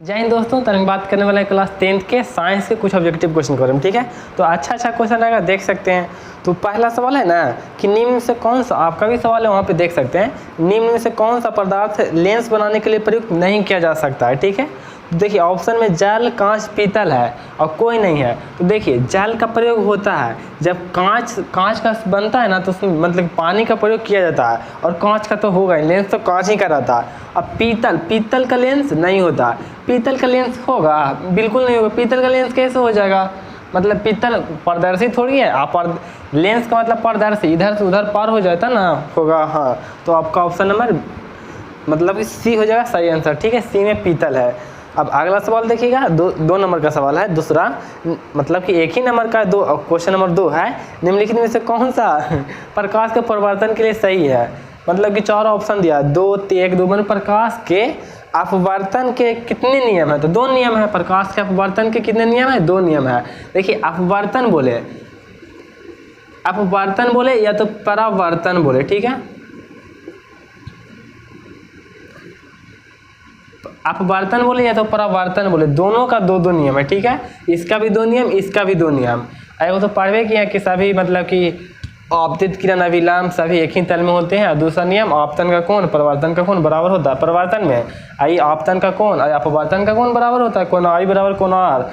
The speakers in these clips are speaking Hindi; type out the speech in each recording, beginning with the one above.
जय हिंद दोस्तों, तो हम बात करने वाले हैं क्लास 10th के साइंस के कुछ ऑब्जेक्टिव क्वेश्चन के बारे में। ठीक है, तो अच्छा क्वेश्चन रहेगा, देख सकते हैं। तो पहला सवाल है ना कि निम्न में से कौन सा, आपका भी सवाल है वहाँ पे देख सकते हैं, निम्न में से कौन सा पदार्थ लेंस बनाने के लिए प्रयुक्त नहीं किया जा सकता है। ठीक है, देखिए ऑप्शन में जल, कांच, पीतल है और कोई नहीं है। तो देखिए जल का प्रयोग होता है जब कांच का बनता है ना, तो उसमें मतलब पानी का प्रयोग किया जाता है, और कांच का तो होगा ही, लेंस तो कांच ही का रहता है। अब पीतल का लेंस नहीं होता। पीतल का लेंस होगा? बिल्कुल नहीं होगा। पीतल का लेंस कैसे हो जाएगा? मतलब पीतल पारदर्शी थोड़ी है। आप लेंस का मतलब पारदर्शी, इधर से उधर पार हो जाता ना, होगा। हाँ, तो आपका ऑप्शन नंबर मतलब सी हो जाएगा सही आंसर। ठीक है, सी में पीतल है। अब अगला सवाल देखिएगा, दो नंबर का सवाल है, दूसरा मतलब कि एक ही नंबर का क्वेश्चन नंबर 2 है। निम्नलिखित में से कौन सा प्रकाश के परिवर्तन के लिए सही है? मतलब कि 4 ऑप्शन दिया, 2, 1, 2 प्रकाश के अपवर्तन के कितने नियम है? तो 2 नियम है। प्रकाश के अपवर्तन के कितने नियम है? 2 नियम है। देखिए अपवर्तन बोले या तो परावर्तन बोले। ठीक है, अपवर्तन बोले या तो परावर्तन बोले, दोनों का 2 नियम है। ठीक है, इसका भी 2 नियम, इसका भी 2 नियम। एगो तो पढ़वे किया कि सभी मतलब कि आपतित किरण अभिलंब सभी एक ही तल में होते हैं। और दूसरा नियम, आपतन का कोण परिवर्तन का कोण बराबर होता है। परिवर्तन में आई आपतन का कोण और अपवर्तन का कोण बराबर होता है। कोण आई बराबर कोण आर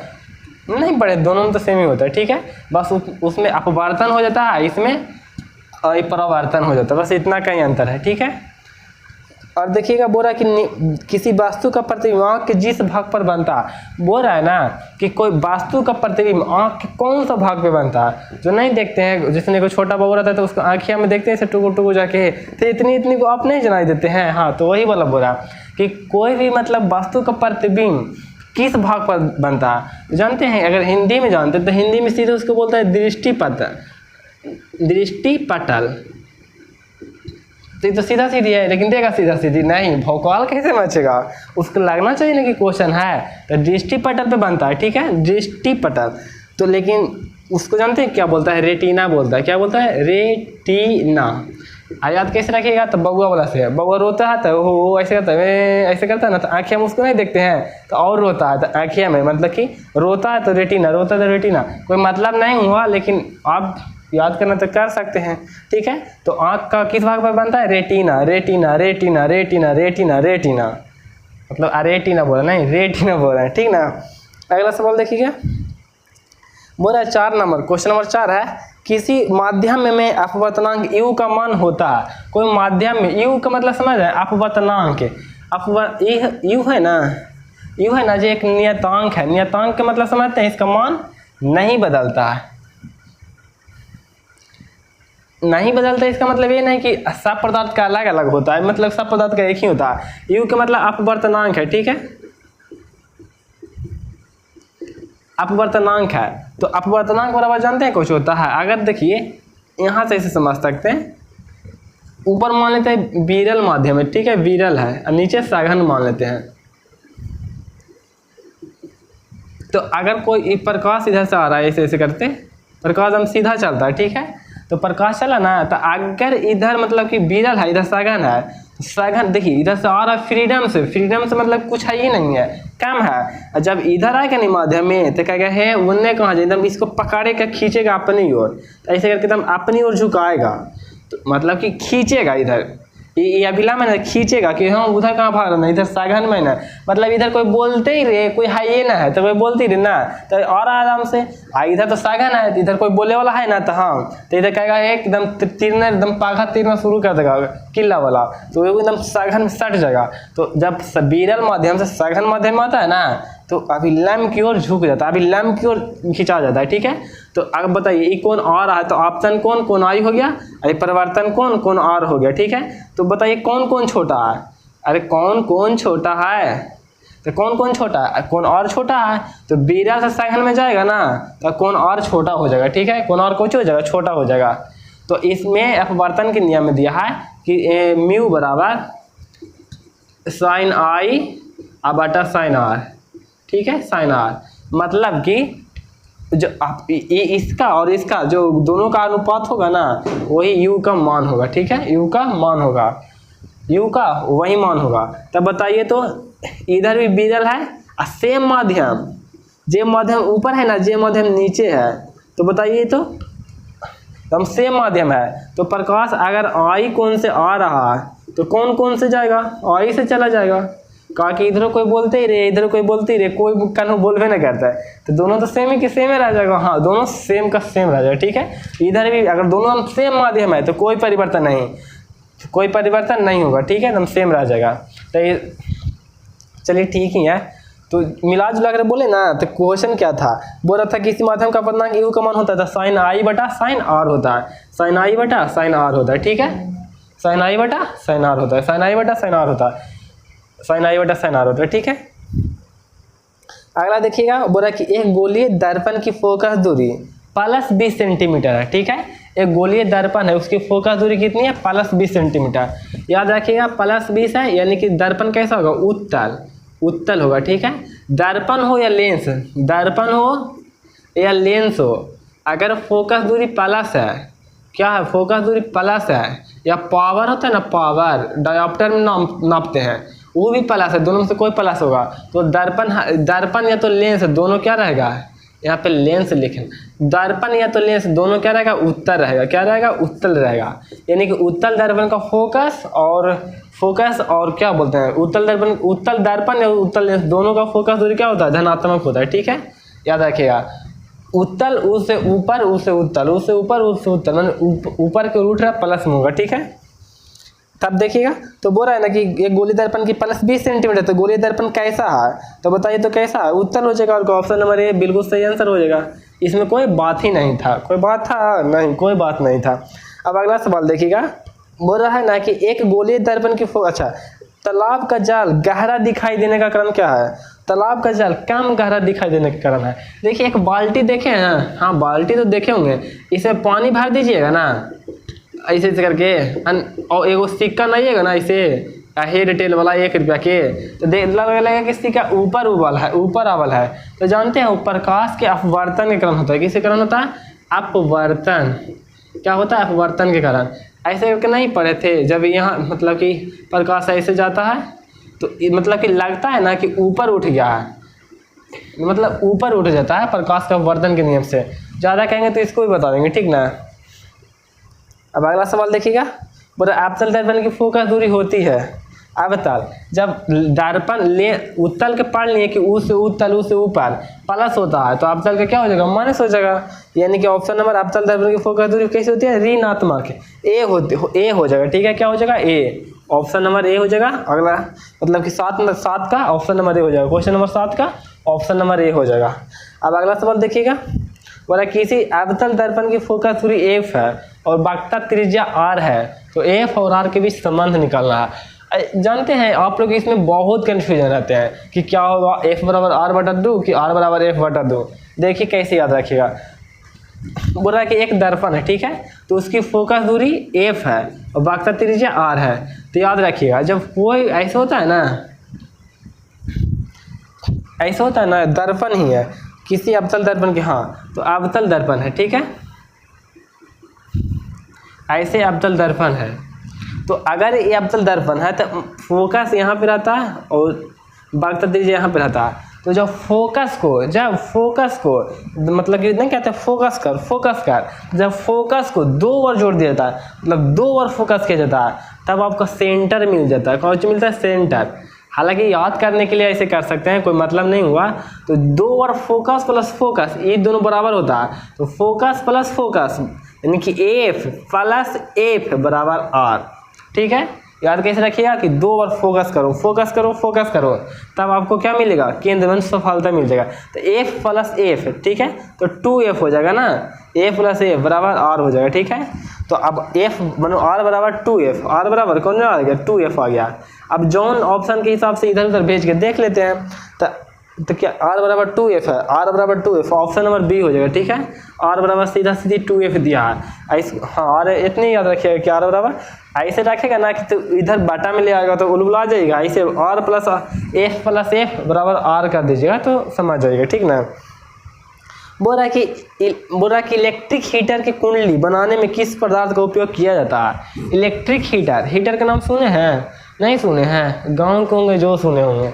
नहीं पढ़े, दोनों में तो सेम ही होता है। ठीक है, बस उसमें अपवर्तन हो जाता है, इसमें परावर्तन हो जाता है, बस इतना का ही अंतर है। ठीक है, और देखिएगा बोल रहा है कि किसी वास्तु का प्रतिबिंब आँख के जिस भाग पर बनता है, बोल रहा है ना कि कोई वास्तु का प्रतिबिंब आँख के कौन सा भाग पे बनता है, जो नहीं देखते हैं। जिसने कोई छोटा बबू रहता है तो उसको आँखिया में देखते हैं ऐसे टुकु जाके, तो इतनी को आप नहीं जनाई देते हैं। हाँ, तो वही वाला बोल रहा कि कोई भी मतलब वास्तु का प्रतिबिंब किस भाग पर बनता है जानते हैं? अगर हिंदी में जानते तो हिंदी में सीधे उसको बोलता है दृष्टिपटल। तो सीधा सीधी है, लेकिन देगा सीधा सीधी नहीं, भौकाल कैसे मचेगा? उसको लगना चाहिए ना कि क्वेश्चन है। तो दृष्टिपटल पे बनता है। ठीक है, दृष्टिपटल। तो लेकिन उसको जानते हैं क्या बोलता है? रेटिना बोलता है। क्या बोलता है? रेटिना। याद कैसे रखिएगा? तो बउआ वाला से, बउआ रोता है तो वो ऐसे करता है, ऐसे करता है ना, तो आँखें हम उसको नहीं देखते हैं, तो और रोता है तो आँखिया में, मतलब कि रोता है तो रेटिना, रोता है तो रेटिना। कोई मतलब नहीं हुआ, लेकिन आप याद करना तो कर सकते हैं। ठीक है, तो आँख का किस भाग पर बनता है? Retina. Retina retina retina retina retina, मतलब रेटिना बोला नहीं, रेटिना बोल रहे हैं। ठीक ना, अगला सवाल देखिएगा, बोला 4 नंबर, क्वेश्चन नंबर 4 है, किसी माध्यम में अपवर्तनांक U का मान होता है। कोई माध्यम में U का मतलब समझ रहे हैं? अपवर्तनांक U है ना, जो एक नियतांक है। नियतांक का मतलब समझते हैं, इसका मान नहीं बदलता है। नहीं बदलता, इसका मतलब ये नहीं कि सब पदार्थ का अलग अलग होता है, मतलब सब पदार्थ का एक ही होता है। U का मतलब अपवर्तनांक है। ठीक है, अपवर्तनांक है। तो अपवर्तनांक बराबर जानते हैं कुछ होता है? अगर देखिए यहाँ से इसे समझ सकते हैं, ऊपर मान लेते हैं विरल माध्यम है। ठीक है, विरल है, और नीचे सघन मान लेते हैं। तो अगर कोई प्रकाश इधर से आ रहा है, ऐसे करते प्रकाश हम सीधा चलता है। ठीक है, तो प्रकाश चला ना, तो अगर इधर मतलब कि विरल है, इधर सघन है, तो सघन देखिए इधर से आ रहा है फ्रीडम से मतलब कुछ है ही नहीं है, कम है। जब इधर आएगा नहीं माध्यम में, तो क्या है, उनने कहा जाए एकदम इसको पकड़ेगा, खींचेगा अपनी ओर, तो ऐसे करके एकदम अपनी ओर झुकाएगा, तो मतलब कि खींचेगा इधर, ये अभिलंब है ना, खींचेगा कि हाँ उधर कहाँ भाग रहा है, इधर सघन में ना, मतलब इधर कोई बोलते ही रहे, कोई है ये ना है तो कोई बोलती रहे ना, तो और आराम से। इधर तो सघन है, इधर कोई बोले वाला है ना, तो हाँ, तो इधर कहेगा एकदम तीरना, एकदम पाखा तीरना शुरू कर देगा किला वाला, तो एकदम सघन में सट जाएगा। तो जब विरल माध्यम से सघन माध्यम आता है ना, तो अभिलंब की ओर झुक जाता है, अभिलंब की ओर खिंचा जाता है। ठीक है, तो अब बताइए ये कौन आ रहा है? तो आपतन कोण आई हो गया, अरे परिवर्तन कोण आर हो गया। ठीक है, तो बताइए कौन छोटा है? अरे कौन छोटा है? तो कौन छोटा है? कोण और छोटा है, तो विरल से सघन में जाएगा ना, तो कोण और छोटा हो जाएगा। ठीक है, कोण और कुछ हो जाएगा, छोटा हो जाएगा। तो इसमें अपवर्तन के नियम में दिया है कि म्यू बराबर साइन आई बटा साइन आर। ठीक है, साइन आर मतलब कि जो इसका और इसका जो दोनों का अनुपात होगा ना, वही U का मान होगा। ठीक है, U का मान होगा, U का वही मान होगा। तब बताइए तो इधर भी विरल है सेम माध्यम, जे माध्यम ऊपर है ना, जे माध्यम नीचे है, तो बताइए तो हम सेम माध्यम है, तो प्रकाश अगर आई कोण से आ रहा है तो कौन से जाएगा, आई से चला जाएगा। कहा कि इधर कोई बोलते ही रे, इधर कोई बोलते ही रे, कोई कहीं बोलवे ना करता है, तो दोनों तो सेम ही कि सेम ही रह जाएगा। हाँ, दोनों सेम का सेम रह जाएगा, ठीक है। इधर भी अगर दोनों सेम माध्यम है तो कोई परिवर्तन नहीं होगा, ठीक है, एकदम सेम रह जाएगा। तो ये चलिए ठीक ही है। तो मिला जुला कर बोले ना, तो क्वेश्चन क्या था, बोल रहा था किसी माध्यम का अपवर्तनांक यू का मान होता था साइन आई बटा साइन आर होता है, साइन आई बटा साइन आर होता है, ठीक है, साइन आई बटा साइन आर होता है, साइन आई बटा साइन आर होता है, साइन आई बटा साइन आर होता है, ठीक है। अगला देखिएगा, बोला कि एक गोलीय दर्पण की फोकस दूरी प्लस 20 सेंटीमीटर है, ठीक है। एक गोलीय दर्पण है, उसकी फोकस दूरी कितनी है, प्लस 20 सेंटीमीटर। याद रखिएगा प्लस 20 है, यानी कि दर्पण कैसा होगा, उत्तल होगा, ठीक है। दर्पण हो या लेंस, दर्पण हो या लेंस हो, अगर फोकस दूरी प्लस है, क्या है, फोकस दूरी प्लस है, या पावर होता है ना, पावर डायोप्टर में नापते हैं, वो भी प्लस है, दोनों में से कोई प्लस होगा, तो दर्पण या तो लेंस, दोनों क्या रहेगा, यहाँ पे लेंस लिखें, दर्पण या तो लेंस दोनों क्या रहेगा, उत्तल रहेगा, क्या रहेगा, उत्तल रहेगा। यानी कि उत्तल दर्पण का फोकस और क्या बोलते हैं, उत्तल दर्पण या उत्तल लेंस दोनों का फोकस दूरी क्या होता है, धनात्मक होता है, ठीक है। याद रखिएगा, उत्तल उससे ऊपर, उससे उत्तल, उससे ऊपर, उससे उत्तल, मतलब ऊपर के रूट प्लस में होगा, ठीक है। तब देखिएगा, तो बोल रहा है ना कि एक गोली दर्पण की प्लस 20 सेंटीमीटर, तो गोली दर्पण कैसा है, तो बताइए तो कैसा है, उत्तल हो जाएगा, और ऑप्शन नंबर ए बिल्कुल सही आंसर हो जाएगा। इसमें कोई बात ही नहीं था, कोई बात था नहीं, कोई बात नहीं था। अब अगला सवाल देखिएगा, बोल रहा है ना कि एक गोलीय दर्पण की अच्छा, तालाब का जल गहरा दिखाई देने का कारण क्या है, तालाब का जल कम गहरा दिखाई देने का कारण है। देखिए एक बाल्टी देखे हैं, हाँ बाल्टी तो देखे होंगे, इसमें पानी भर दीजिएगा ना ऐसे करके, और एगो सिक्का नहीं है ना ऐसे हेड टेल वाला 1 रुपया के, तो लगेगा कि सिक्का ऊपर आवल है, तो जानते हैं प्रकाश के अपवर्तन के कारण होता है, किसके कारण होता है, अपवर्तन, क्या होता है, अपवर्तन के कारण। ऐसे करके नहीं पढ़े थे, जब यहाँ मतलब कि प्रकाश ऐसे जाता है तो मतलब कि लगता है ना कि ऊपर उठ गया है, मतलब ऊपर उठ जाता है प्रकाश का अपवर्तन के नियम से। ज़्यादा कहेंगे तो इसको भी बता देंगे, ठीक ना। अब अगला सवाल देखिएगा, बोला अवतल दर्पण की फोकस दूरी होती है, अवतल जब दर्पण ले उत्तल के पढ़ लिए कि ऊ से उत्तल, ऊ से ऊपर प्लस होता है, तो अवतल का क्या हो जाएगा, माइनस हो जाएगा। यानी कि ऑप्शन नंबर अवतल दर्पण की फोकस दूरी कैसे होती है, ऋणात्मक, ए हो जाएगा, ठीक है, क्या हो जाएगा, ए, ऑप्शन नंबर ए हो जाएगा। अगला मतलब कि 7 का ऑप्शन नंबर ए हो जाएगा, क्वेश्चन नंबर 7 का ऑप्शन नंबर ए हो जाएगा। अब अगला सवाल देखिएगा, बोला किसी अवतल दर्पण की फोकस दूरी एफ है और वक्रता त्रिज्या आर है, तो एफ और आर के बीच संबंध निकालना है। जानते हैं आप लोग इसमें बहुत कन्फ्यूजन रहते हैं कि क्या होगा, एफ बराबर आर बटा 2 कि आर बराबर एफ बटा 2। देखिए कैसे याद रखिएगा, बोल रहा है कि एक दर्पण है, ठीक है, तो उसकी फोकस दूरी एफ है और वक्रता त्रिज्या आर है। तो याद रखिएगा जब कोई ऐसा होता है ना, दर्पण ही है किसी अवतल दर्पण के, हाँ तो अवतल दर्पण है, ठीक है, ऐसे अवतल दर्पण है, तो अगर ये अवतल दर्पण है तो फोकस यहाँ पे रहता है और वक्रता त्रिज्या यहाँ पे रहता है। तो जब फोकस को मतलब कि नहीं कहते फोकस कर, जब फोकस को 2 बार जोड़ दिया जाता है, मतलब 2 बार फोकस किया जाता है, तब आपको सेंटर मिल जाता है। कौन सा मिलता है, सेंटर। हालांकि याद करने के लिए ऐसे कर सकते हैं, कोई मतलब नहीं हुआ। तो 2 बार फोकस प्लस फोकस, ये दोनों बराबर होता है, तो फोकस प्लस फोकस यानी कि एफ प्लस एफ बराबर आर, ठीक है। याद कैसे रखिएगा कि 2 बार फोकस करो, तब आपको क्या मिलेगा, केंद्र में सफलता मिल जाएगा। तो एफ प्लस एफ, ठीक है, तो 2f हो जाएगा ना, एफ प्लस एफ बराबर आर हो जाएगा, ठीक है। तो अब एफ मतलब आर बराबर 2f, आर बराबर कौन आ गया, 2f आ गया। अब जॉन ऑप्शन के हिसाब से इधर उधर भेज के देख लेते हैं, तो क्या आर बराबर 2f है, आर बराबर 2f ऑप्शन नंबर बी हो जाएगा, ठीक है। आर बराबर सीधी 2f दिया है, हाँ, और इतनी याद रखिएगा कि आर बराबर ऐसे रखेगा ना कि तो इधर बाटा में ले आएगा तो उलझा जाएगा, ऐसे आर प्लस एफ बराबर आर कर दीजिएगा तो समझ जाइएगा, ठीक ना। बोल रहा है कि इलेक्ट्रिक हीटर की कुंडली बनाने में किस पदार्थ का उपयोग किया जाता है। इलेक्ट्रिक हीटर का नाम सुने हैं, नहीं सुने हैं, गाँव के होंगे जो सुने होंगे।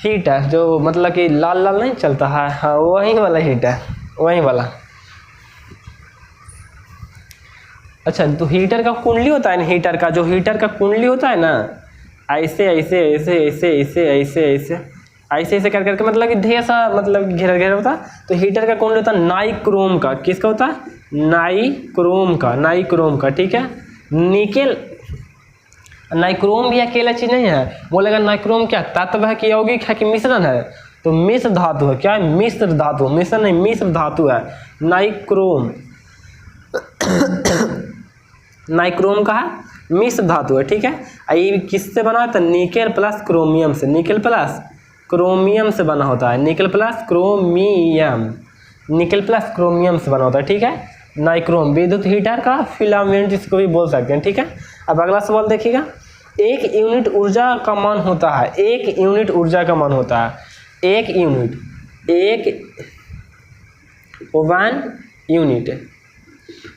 हीट है, जो मतलब कि लाल लाल नहीं चलता है, हाँ वही वाला हीट है, वही वाला। अच्छा, तो हीटर का कुंडली होता है ना, हीटर का जो हीटर का कुंडली होता है ना, ऐसे ऐसे ऐसे ऐसे ऐसे ऐसे ऐसे ऐसे ऐसे कर करके मतलब कि ढेर सा मतलब घेरा घेरा होता है। तो हीटर का कुंडली होता है नाइक्रोम का, किसका होता है? नाइक्रोम का, नाइक्रोम का, ठीक है। निकेल, नाइक्रोम भी अकेला चीज नहीं है, बोलेगा नाइक्रोम क्या तत्व है कि यौगिक है कि मिश्रण है? तो मिश्र धातु है। क्या है? मिश्र धातु, मिश्रण नहीं मिश्र धातु है नाइक्रोम। नाइक्रोम का है मिश्र धातु है, ठीक है। ये किससे बना होता है? निकेल प्लस क्रोमियम से, निकेल प्लस क्रोमियम से बना होता है, nickel plus chromium, nickel plus chromium से बना होता है, ठीक है। नाइक्रोम विद्युत हीटर का फिलामेंट इसको भी बोल सकते हैं, ठीक है। अब अगला सवाल देखिएगा, एक यूनिट ऊर्जा का मान होता है, एक यूनिट ऊर्जा का मान होता है, एक यूनिट, एक 1 यूनिट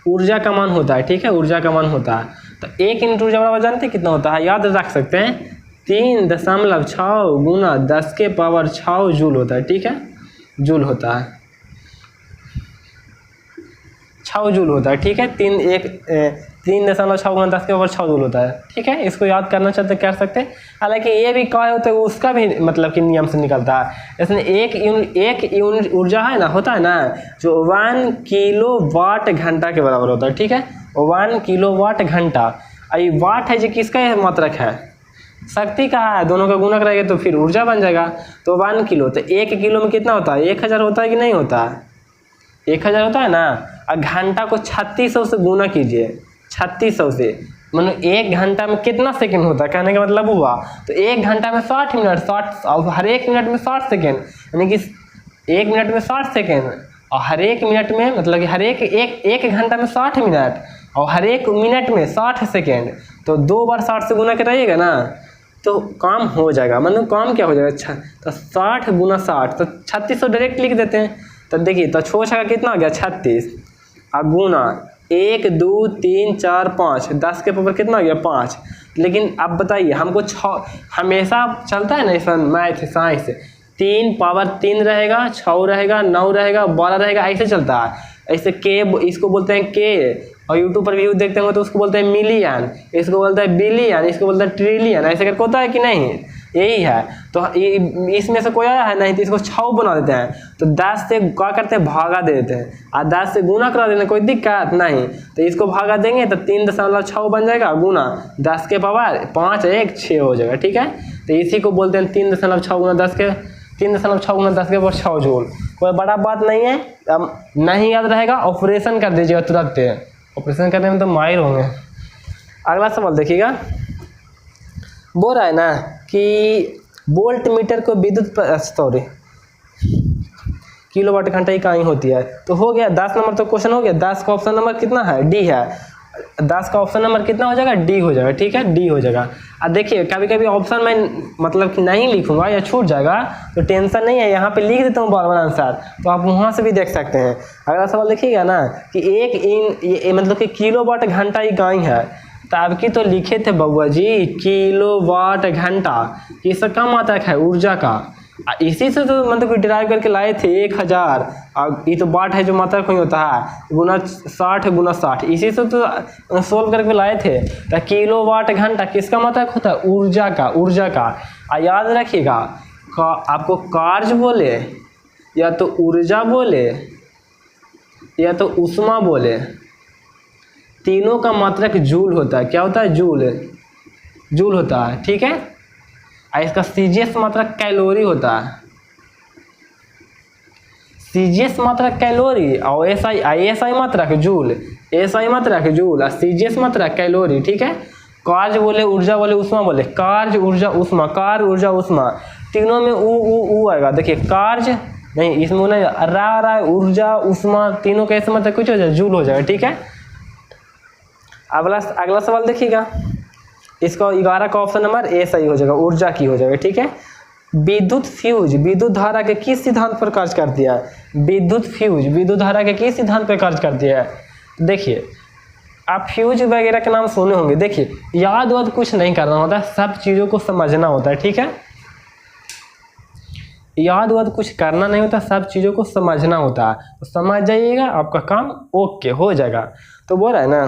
ऊर्जा का मान होता है, ठीक है, ऊर्जा का मान होता है। तो एक यूनिट ऊर्जा बराबर जानते हैं कितना होता है? याद रख सकते हैं 3.6 गुना 10 के पावर 6 जूल होता है, ठीक है, जूल होता है, 6 जूल होता है, ठीक है। 3.6 गुना 10 के पावर 6 जूल होता है, ठीक है। इसको याद करना चाहते कर सकते हैं। हालांकि ये भी क्या होता है उसका भी मतलब कि नियम से निकलता है। इसमें एक यूनिट ऊर्जा है ना, होता है ना, जो 1 किलोवाट घंटा के बराबर होता है, ठीक है, 1 किलोवाट घंटा। ये वाट है जो किसका मात्रक है? शक्ति का है, दोनों का गुणक रहेगा तो फिर ऊर्जा बन जाएगा। तो 1 किलो, तो 1 किलो में कितना होता है? 1000 होता है कि नहीं होता है? 1000 होता है ना। और घंटा को 3600 से गुना कीजिए, 3600 से, मतलब 1 घंटा में कितना सेकंड होता है, कहने का मतलब हुआ। तो 1 घंटा में 60 मिनट, 60 और हर एक मिनट में 60 सेकेंड, यानी कि 1 मिनट में 60 सेकेंड, और हर एक मिनट में मतलब कि हर एक घंटा में 60 मिनट, और हर एक मिनट में 60 सेकेंड। तो 2 बार 60 से गुना कराइएगा ना तो काम हो जाएगा। मतलब काम क्या हो जाएगा? अच्छा, तो 60 गुना 60, तो 3600 डायरेक्ट लिख देते हैं। तो देखिए, तो छोटा का कितना हो गया? 36, और गुना 1 2 3 4 5, 10 के पावर कितना हो गया? 5। लेकिन अब बताइए हमको 6 हमेशा चलता है ना इस मैथ साइंस, 3 पावर 3 रहेगा, 6 रहेगा, 9 रहेगा, 12 रहेगा, ऐसे चलता है। ऐसे के इसको बोलते हैं के, और यूट्यूब पर व्यू देखते होंगे तो उसको बोलते हैं मिलियन, इसको बोलते हैं बिलियन, इसको बोलते हैं ट्रिलियन, ऐसे करके होता है कि नहीं? यही है। तो इसमें से कोई आया है नहीं, तो इसको 6 बना देते हैं। तो 10 से क्या करते हैं? भागा दे देते हैं, और 10 से गुना करा देते हैं, कोई दिक्कत नहीं। तो इसको भागा देंगे तो 3.6 बन जाएगा, गुना 10 के पावर 5 1 6 हो जाएगा, ठीक है। तो इसी को बोलते हैं 3.6 गुना 10 के 3.6 गुना 10 के पावर 6 जूल। कोई बड़ा बात नहीं है। अब नहीं याद रहेगा ऑपरेशन कर दीजिएगा तुरंत, ऑपरेशन करने में तो माहिर होंगे। अगला सवाल देखिएगा, बोल रहा है ना कि वोल्ट मीटर को विद्युत सॉरी किलोवाट घंटा इकाई होती है। तो हो गया 10 नंबर, तो क्वेश्चन हो गया। 10 का ऑप्शन नंबर कितना है? डी है। 10 का ऑप्शन नंबर कितना हो जाएगा? डी हो जाएगा, ठीक है, डी हो जाएगा। अब देखिए कभी कभी ऑप्शन में मतलब कि नहीं लिखूंगा या छूट जाएगा तो टेंशन नहीं है, यहाँ पे लिख देता हूँ बार बार आंसर, तो आप वहाँ से भी देख सकते हैं। अगला सवाल देखिएगा ना कि ये मतलब कि किलोवाट घंटा इकाई है। तो आपकी तो लिखे थे बउआ जी किलोवाट घंटा, किसका कम मात्रक है? ऊर्जा का। इसी से तो मतलब कि डिराइव करके लाए थे 1000, और ये तो वाट है जो मात्रक नहीं होता है, गुना 60 गुना 60, इसी से तो सोल्व करके लाए थे। तो किलोवाट घंटा किसका मात्रक होता है? ऊर्जा का, ऊर्जा का। याद रखिएगा आपको कार्य बोले या तो ऊर्जा बोले या तो ऊष्मा बोले, तीनों का मात्रक जूल होता है। क्या होता है? जूल, जूल होता है, ठीक है। इसका सीजीएस मात्रक कैलोरी होता है, सीजीएस मात्रक कैलोरी, और एसआई मात्रक जूल, एसआई मात्रक जूल और सीजीएस मात्रक कैलोरी, ठीक है। कार्य बोले, ऊर्जा बोले, ऊष्मा बोले, कार्य ऊर्जा ऊष्मा, कार्य ऊर्जा ऊष्मा, तीनों में ऊ आएगा। देखिए कार्य नहीं, इसमें नहीं रा ऊर्जा ऊष्मा, तीनों का ऐसे मतलब कुछ हो जाए जूल हो जाएगा, ठीक है। अगला सवाल देखिएगा, इसका 11 का ऑप्शन नंबर ए सही हो जाएगा, ऊर्जा की हो जाएगा, ठीक है। विद्युत फ्यूज विद्युत धारा के किस सिद्धांत पर कार्य करती है? विद्युत फ्यूज विद्युत धारा के किस सिद्धांत पर कार्य करती है? देखिए आप फ्यूज वगैरह के नाम सुने होंगे। देखिए याद वाद कुछ नहीं करना होता, सब चीज़ों को समझना होता है, ठीक है। याद वाद कुछ करना नहीं होता, सब चीज़ों को समझना होता है। तो समझ जाइएगा, आपका काम ओके हो जाएगा। तो बोल रहा है ना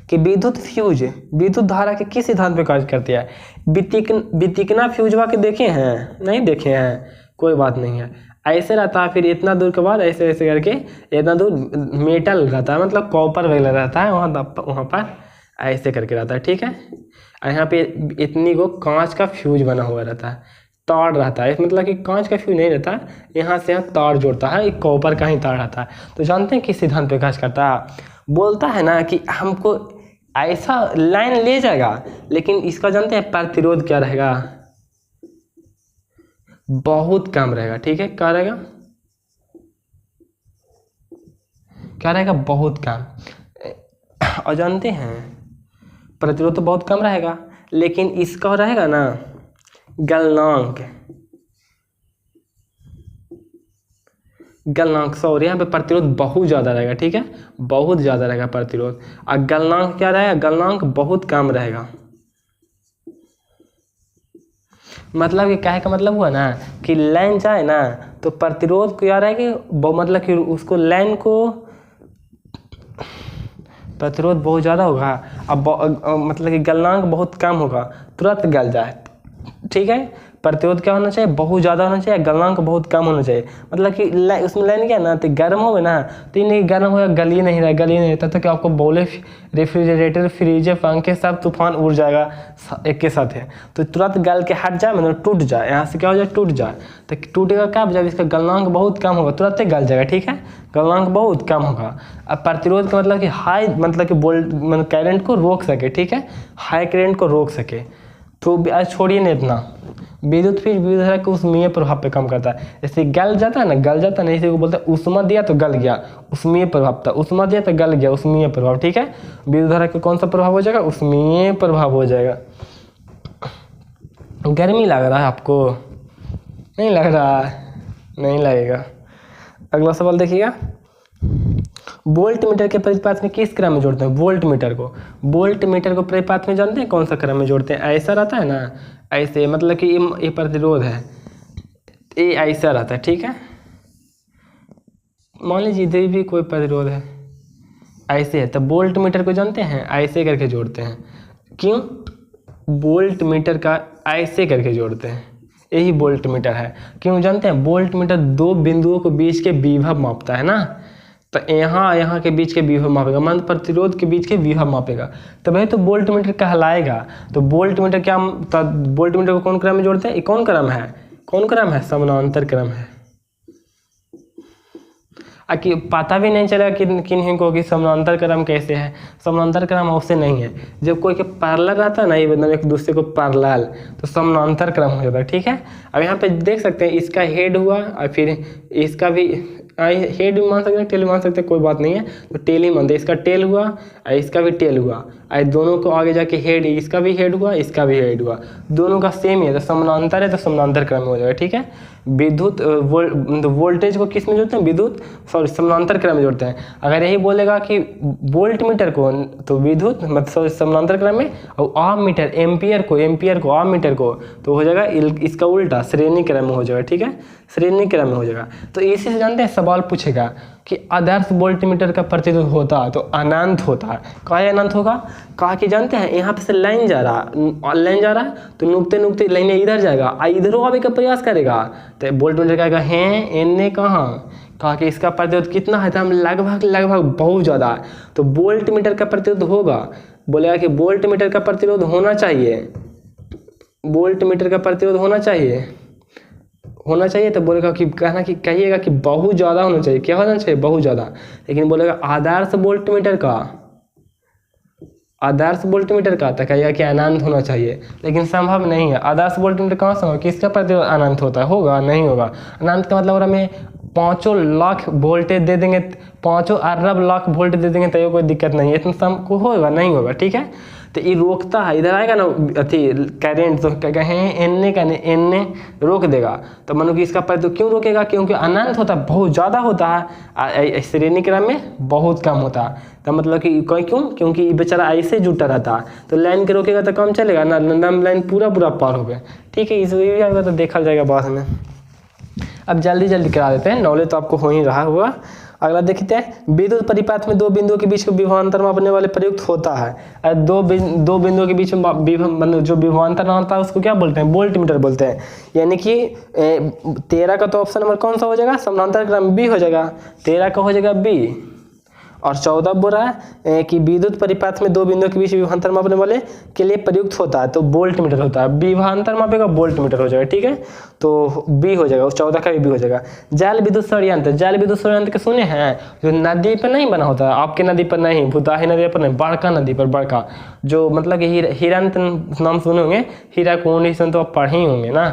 कि विद्युत फ्यूज विद्युत धारा के किस सिद्धांत पे कार्य करती है। बितिकना फ्यूजवा के देखे हैं? नहीं देखे हैं, कोई बात नहीं है। ऐसे रहता है, फिर इतना दूर के बाद ऐसे ऐसे करके इतना दूर मेटल रहता है, मतलब कॉपर वगैरह रहता है, वहाँ पर ऐसे करके रहता है, ठीक है। और यहाँ पे इतनी को कांच का फ्यूज बना हुआ रहता है, तार रहता है, मतलब कि कांच का फ्यूज नहीं रहता, यहाँ से यहाँ तार जोड़ता है, एक कॉपर का ही तार रहता है। तो जानते हैं किस सिद्धांत पे कार्य करता है? बोलता है ना कि हमको ऐसा लाइन ले जाएगा, लेकिन इसका जानते हैं प्रतिरोध क्या रहेगा? बहुत कम रहेगा, ठीक है। क्या रहेगा? क्या रहेगा? बहुत कम। और जानते हैं प्रतिरोध तो बहुत कम रहेगा, लेकिन इसका रहेगा ना गलनांक, सॉरी, यहाँ पे प्रतिरोध बहुत ज़्यादा रहेगा, ठीक है, बहुत ज़्यादा रहेगा प्रतिरोध। और गलनांक क्या रहेगा? गलनांक बहुत कम रहेगा। मतलब कि कहे का मतलब हुआ ना कि लाइन जाए ना तो प्रतिरोध क्या रहेगी, मतलब कि उसको लाइन को प्रतिरोध बहुत ज़्यादा होगा, अब मतलब कि गलनांक बहुत कम होगा, तुरंत गल जाए, ठीक है। प्रतिरोध क्या होना चाहिए? बहुत ज़्यादा होना चाहिए, गलनांक बहुत कम होना चाहिए। मतलब कि उसमें लाइन क्या ना, तो गर्म हो ना, तो नहीं गर्म होगा, गल ही नहीं रहता, तो क्या आपको बोले रेफ्रिजरेटर, फ्रीज, पंखे सब तूफान उड़ जाएगा एक के साथ है, तो तुरंत गल के हट जाए, मतलब टूट जाए, यहाँ से क्या हो जाए? टूट जाए। तो टूटेगा कब? जब इसका गलनांक बहुत कम होगा, तुरंत गल जाएगा, ठीक है, गलनांक बहुत कम होगा। अब प्रतिरोध का मतलब कि हाई, मतलब कि मतलब करंट को रोक सके, ठीक है, हाई करंट को रोक सके। तो आज छोड़िए नहीं इतना, विद्युत धारा के उष्मीय प्रभाव पे काम करता है। जैसे गल जाता है ना, इसी को बोलते हैं उष्मा दिया तो गल गया, उष्मीय प्रभाव था, उष्मा दिया तो गल गया, उष्मीय प्रभाव, ठीक है। विद्युत धारा के कौन सा प्रभाव हो जाएगा? उष्मीय प्रभाव हो जाएगा। गर्मी लग रहा है आपको? नहीं लग रहा? नहीं लगेगा। अगला सवाल देखिएगा, वोल्ट मीटर के परिपात में किस क्रम में जोड़ते हैं? वोल्ट मीटर को परिपात में जानते हैं कौन सा क्रम में जोड़ते हैं? ऐसा रहता है ना, ऐसे, मतलब कि ये प्रतिरोध है, ये ऐसा रहता है, ठीक है। मान लीजिए इधर भी कोई प्रतिरोध है, ऐसे है, तो वोल्ट मीटर को जानते हैं ऐसे करके जोड़ते हैं। क्यों? वोल्ट मीटर का ऐसे करके जोड़ते हैं, यही वोल्ट मीटर है। क्यों जानते हैं? वोल्ट मीटर दो बिंदुओं के बीच के विभव मापता है ना, तो यहाँ के बीच के विभव मापेगा, मान प्रतिरोध के बीच के विभव मापेगा, तो भाई तो वोल्ट मीटर कहलाएगा। तो वोल्ट मीटर क्या, वोल्ट मीटर को कौन क्रम में जोड़ते हैं? ये कौन क्रम है? कौन क्रम है? समानांतर क्रम है। कि पता भी नहीं चलेगा किन्हीं को कि समानांतर क्रम कैसे है। समानांतर क्रम उससे नहीं है, जब कोई के पैरेलल रहता है ना, ये मतलब एक दूसरे को पैरेलल, तो समानांतर क्रम हो जाता है, ठीक है। अब यहाँ पे देख सकते हैं, इसका हेड हुआ और फिर इसका भी हेड भी मान सकते हैं, टेल मान सकते हैं, कोई बात नहीं है, तो टेल ही मानते हैं। इसका टेल हुआ और इसका भी टेल हुआ, और दोनों को आगे जाके हेड, इसका भी हेड हुआ, इसका भी हेड हुआ, दोनों का सेम ही है, तो समानांतर है, तो समानांतर क्रम में हो जाएगा, ठीक है। विद्युत वोल्टेज को किस में जोड़ते हैं? समानांतर क्रम में जोड़ते हैं। अगर यही बोलेगा कि वोल्ट मीटर को, तो विद्युत मतलब समानांतर क्रम में, और आम मीटर एम्पियर को आम मीटर को, तो हो जाएगा इसका उल्टा, श्रेणी क्रम में हो जाएगा, ठीक है, श्रेणी क्रम में हो जाएगा। तो इसी से जानते हैं, सवाल पूछेगा कि आदर्श वोल्ट मीटर का प्रतिरोध होता है तो अनंत होता है। कहा अनंत होगा? कहा कि जानते हैं, यहाँ पे से लाइन जा रहा है, तो नुकते लाइन इधर जाएगा, इधरों आने का प्रयास करेगा, तो वोल्ट मीटर कहेगा हैं एने कहाँ, कहा कि इसका प्रतिरोध कितना है, तो हम लगभग बहुत ज़्यादा है, तो वोल्ट मीटर का प्रतिरोध होगा, बोलेगा कि वोल्ट मीटर का प्रतिरोध होना चाहिए, वोल्ट मीटर का प्रतिरोध होना चाहिए, तो बोलेगा कि कहना कि कहिएगा कि बहुत ज़्यादा होना चाहिए। क्या होना चाहिए? बहुत ज़्यादा। लेकिन बोलेगा आदर्श वोल्ट मीटर का तो कहिएगा कि अनंत होना चाहिए, लेकिन संभव नहीं है। आदर्श वोल्ट मीटर कहाँ से होगा? किसका प्रतिरोध अनंत होता है? होगा? नहीं होगा। अनंत का मतलब और हमें 5 लाख वोल्टेज दे देंगे, 5 अरब लाख वोल्टेज दे देंगे, तो कोई दिक्कत नहीं है, इतना सम को होगा? नहीं होगा, ठीक है। तो ये रोकता है, इधर आएगा ना अथी करेंट, तो क्या कहें एने रोक देगा, तो मानो कि इसका प्रतिरोध क्यों रोकेगा? क्योंकि अनंत होता है, बहुत ज़्यादा होता है, श्रेणी क्रम में बहुत कम होता है, तो मतलब कि क्यों? क्योंकि ये बेचारा ऐसे जुटा रहता है, तो लाइन के रोकेगा तो कम चलेगा ना, लाइन पूरा पार हो गया, ठीक है। इस तो देखा जाएगा बाद में। अब जल्दी जल्दी करा देते हैं, नॉलेज तो आपको हो ही रहा होगा। अगला देखते हैं, विद्युत परिपथ में दो बिंदुओं के बीच को विभवांतर मापने वाले प्रयुक्त होता है। और दो बिंदुओं के बीच में जो विभवांतर होता है उसको क्या बोलते हैं, वोल्टमीटर बोलते हैं। यानी कि 13 का तो ऑप्शन नंबर कौन सा हो जाएगा, समानांतर क्रम बी हो जाएगा, 13 का हो जाएगा बी। और 14 बोल रहा है कि विद्युत परिपथ में दो बिंदुओं के बीच विभवांतर मापने वाले के लिए प्रयुक्त होता है, तो वोल्टमीटर होता है। विभवांतर मापेगा वोल्टमीटर हो जाएगा, ठीक है, तो बी हो जाएगा, उस 14 का भी बी हो जाएगा। जल विद्युत षड्यंत्र, जल विद्युत षड्यंत्र के सुने हैं, जो नदी पर नहीं बना होता है, आपके नदी पर नहीं, भूताही नदी पर नहीं, बड़का नदी पर, बड़का जो मतलब कि हिरंत नाम सुने होंगे, हीराकुंड, इसमें तो आप पढ़े ही होंगे ना।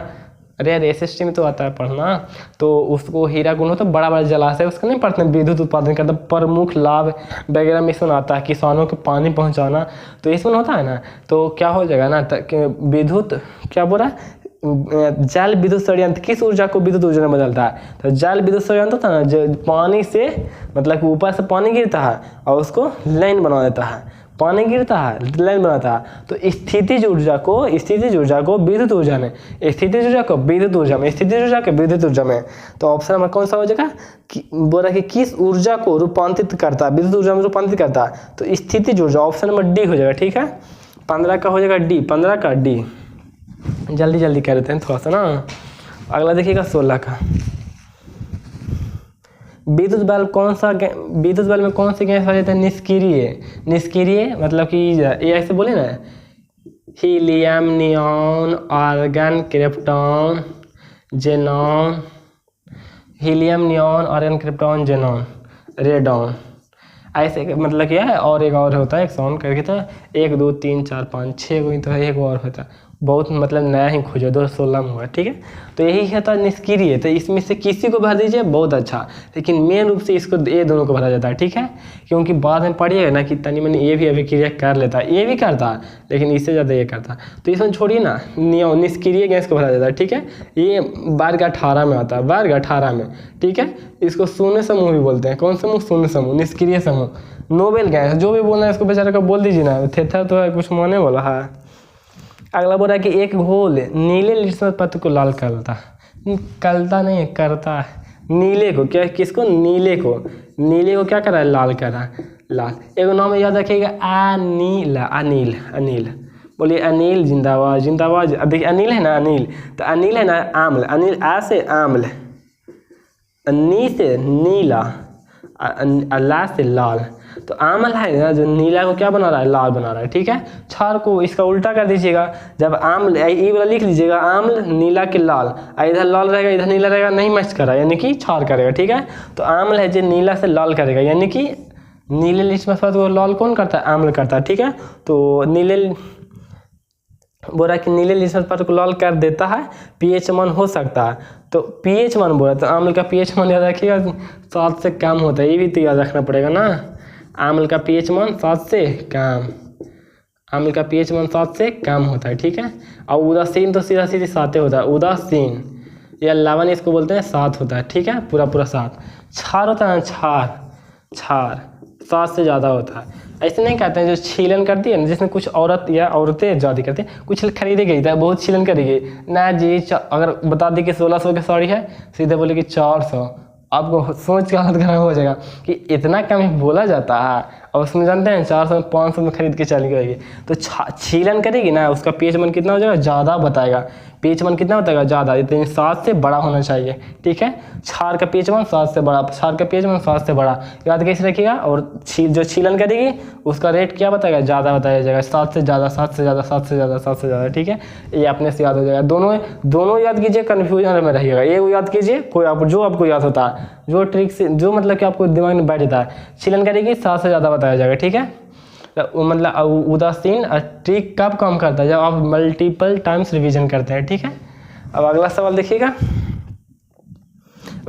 अरे यार SST में तो आता है पढ़ना, तो उसको हीराकुंड होता है, बड़ा बड़ा जलाशय, उसका नहीं पढ़ते, विद्युत उत्पादन करता, प्रमुख लाभ वगैरह में इसमें आता है, किसानों को पानी पहुंचाना, तो इसमें होता है ना। तो क्या हो जाएगा ना, विद्युत क्या बोल रहा है, जल विद्युत षड्यंत्र किस ऊर्जा को विद्युत ऊर्जा में बदलता है, तो जल विद्युत षड्यंत्र होता है ना, जो पानी से मतलब कि ऊपर से पानी गिरता है और उसको लाइन बना देता है, पानी गिरता है लाइन बनाता है, तो स्थितिज ऊर्जा को विद्युत ऊर्जा में, स्थितिज ऊर्जा को विद्युत ऊर्जा में, स्थितिज ऊर्जा को विद्युत ऊर्जा में। तो ऑप्शन नंबर कौन सा हो जाएगा, बोल रहा है कि किस ऊर्जा को रूपांतरित करता है, विद्युत ऊर्जा में रूपांतरित करता है, तो स्थितिज ऊर्जा, ऑप्शन नंबर डी हो जाएगा, ठीक है। 15 का हो जाएगा डी, 15 का डी। जल्दी जल्दी कर देते हैं थोड़ा सा ना। अगला देखिएगा 16 का, विद्युत बल्ब में कौन सी गैस पाई जाती है, निष्क्रिय। निष्क्रिय मतलब कि ये ऐसे बोले ना, helium, neon, argon, krypton, xenon, helium, neon, argon, krypton, xenon, radon, ऐसे मतलब क्या है। और एक और होता है, एक साउंड करके था, 1 2 3 4 5 6 कोई तो एक और होता है, बहुत मतलब नया ही खोजो, 2016 में हुआ, ठीक है। तो यही है था निष्क्रिय, तो इसमें से किसी को भर दीजिए बहुत अच्छा, लेकिन मेन रूप से इसको ये दोनों को भरा जाता है, ठीक है, क्योंकि बाद में पढ़िएगा ना कि तनी मनी ये भी अभिक्रिया कर लेता है, ये भी करता है लेकिन इससे ज़्यादा ये करता है, तो इसमें छोड़िए ना, निष्क्रिय गैस को भरा जाता है, ठीक है। ये वर्ग 18 में आता है, वर्ग 18 में, ठीक है। इसको शून्य समूह भी बोलते हैं, कौन समूह, शून्य समूह, निष्क्रिय समूह, नोबेल गैस, जो भी बोलना है इसको बेचारे को बोल दीजिए ना, थेथर तो है कुछ माने वाला है। अगला बोल रहा है कि एक घोल नीले लिटमस पत्र को लाल करता, कलता नहीं है, करता है, नीले को क्या, किसको, नीले को क्या कर रहा है, लाल कर रहा है, लाल। एक नाम याद रखिएगा, अनिल, अनिल, अनिल, बोलिए अनिल जिंदाबाद, जिंदाबाद। अब देखिए अनिल है ना, अनिल, तो अनिल है ना आम्ल, अनिल आ से आम्ल, नी से नीला, अल्लाह से लाल, तो आम्ल है ना जो नीला को क्या बना रहा है, लाल बना रहा है, ठीक है। क्षार को इसका उल्टा कर दीजिएगा, जब आम्ल ये वाला लिख लीजिएगा, आम्ल नीला के लाल, इधर लाल रहेगा इधर नीला रहेगा, नहीं मैच कर रहा है, यानी कि क्षार करेगा, ठीक है। तो आम्ल है जो नीला से लाल करेगा, यानी कि नीले लिटमस पत्र को लाल कौन करता है, आम्ल करता है, ठीक है। तो नीले बोल रहा है कि नीले लिटमस पत्र को लाल कर देता है, pH मान हो सकता है, तो pH मान बोल रहा है, तो आम्ल का pH मान याद रखिएगा 7 से कम होता है, ये भी तो याद रखना पड़ेगा ना। आम्ल का pH मान 7 से कम, आम्ल का pH मान 7 से कम होता है, ठीक है। और उदासीन तो सीधा सीधी 7 होता है, उदासीन या लवण इसको बोलते हैं 7 होता है, ठीक है, पूरा 7। क्षार होता है ना, क्षार 7 से ज़्यादा होता है। ऐसे नहीं कहते हैं जो छीलन करती है ना, जिसमें कुछ औरत या औरतें ज़्यादा करती हैं, कुछ खरीदे गई था बहुत छीलन करेगी ना जी, अगर बता दी कि 1600 की साड़ी है, सीधे बोले कि 400, आपको सोच के हालत खराब हो जाएगा कि इतना कम ही बोला जाता है, और उसमें जानते हैं 400 में 500 में खरीद के चली जाएगी, तो छीलन करेगी ना, उसका pH मान कितना हो जाएगा, ज़्यादा बताएगा, pH मान कितना बताएगा, ज़्यादा, इतनी 7 से बड़ा होना चाहिए, ठीक है। क्षार का pH मान 7 से बड़ा, क्षार का pH मान 7 से बड़ा, याद कैसे रखिएगा। और जो छीलन करेगी उसका रेट क्या बताएगा, ज़्यादा बताया जाएगा, 7 से ज़्यादा, 7 से ज़्यादा, 7 से ज़्यादा, 7 से ज़्यादा, ठीक है। ये अपने से याद हो जाएगा, दोनों याद कीजिए, कन्फ्यूजन में रहिएगा, एक याद कीजिए, कोई आप जो आपको याद होता है, जो ट्रिक से जो मतलब कि आपको दिमाग में बैठ जाता है, छीलन करेगी 7 से ज़्यादा बताया जाएगा, ठीक है। तो मतलब उदासीन ट्रिक कब काम करता है, जब आप मल्टीपल टाइम्स रिवीजन करते हैं, ठीक है। अब अगला सवाल देखिएगा,